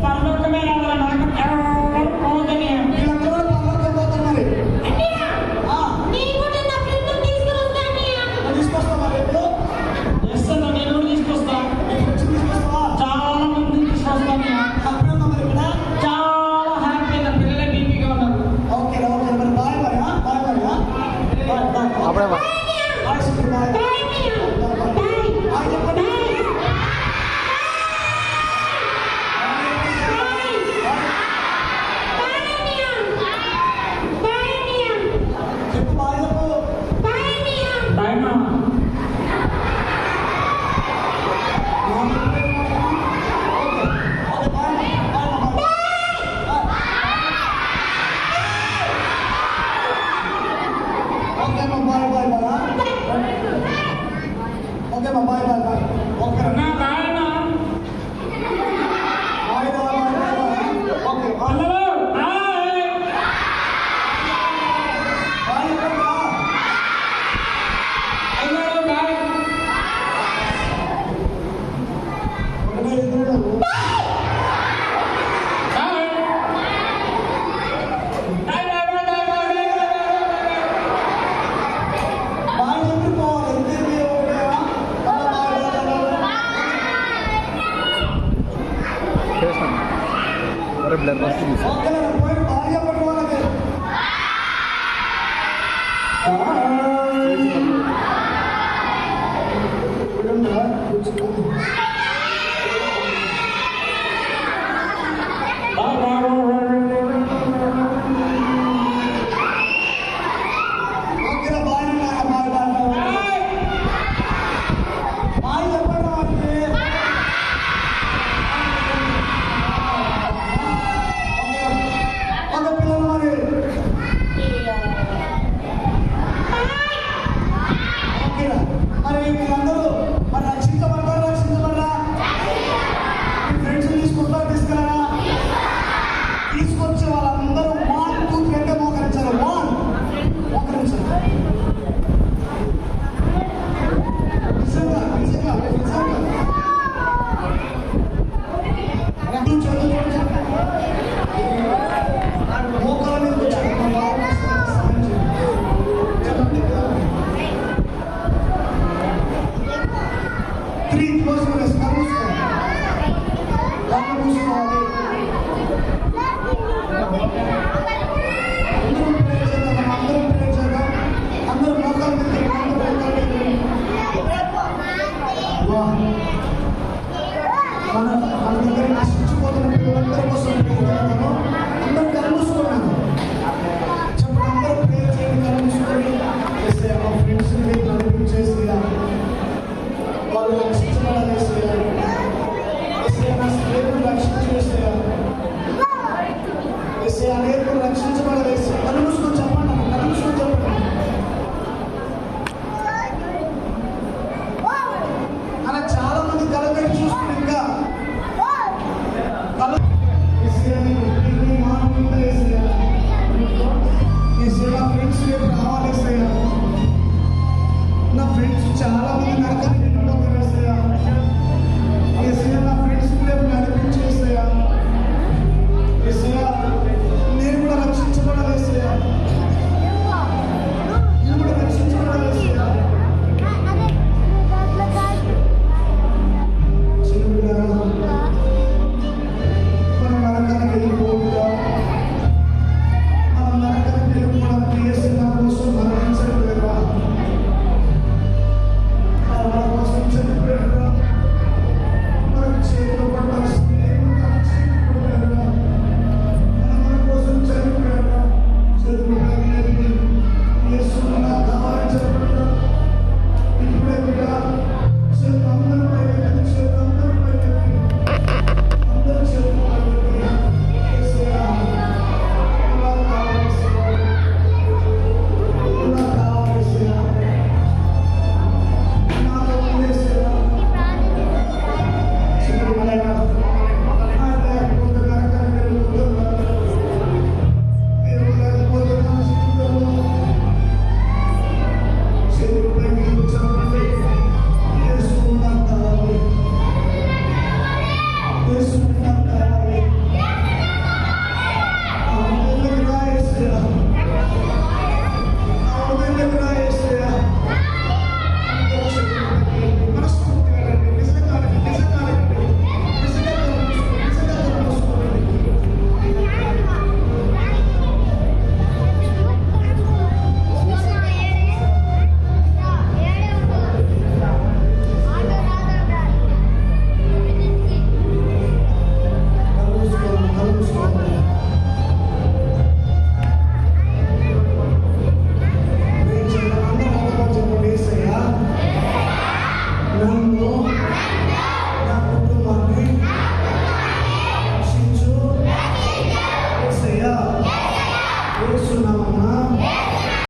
పరలోకమే రావాలి నాకు ఎవరు పోదని వీళ్ళందరూ పరలోకం పోతారు మరి. తీసుకొస్తావా రేపు? ఎస్సన్నా నేను తీసుకొస్తా. తీసుకొస్తావా? చాలా మంది తీసుకొస్తాను. హ్యాపీ ఉందా మరి ఇక్కడ? చాలా హ్యాపీగా పిల్లలే బీపీగా ఉన్నారు. ఓకే ఓకే మరి bye bye bye bye bye bye అప్పుడే బాయ్ సుఖీ బాయ్ బాయ్ చెప్పండి. చెప్పు బాయ్ చెప్పు. టైమా అన్నా బాయన్నా అన్నలు బాయ్. అన్నలు బాయ్. చేస్తాను. అరే బ్లర్ వస్తుంది. మరి మీరందరూ మరి రక్షించబడ్డారా మీ ఫ్రెండ్స్ తీసుకుంటారా తీసుకురారా? తీసుకొచ్చి వాళ్ళందరూ 1 2 3 అంటే మోకరించారు. మోకరించారు. నిజంగా నిజంగా నిజంగా రెండు చేతులు మోకాల మీద కూర్చొని మా బాబు సహాయం చేయండి. చెప్పండి. 3 క్లోజ్ కళ్ళు మూసుకోవాలి.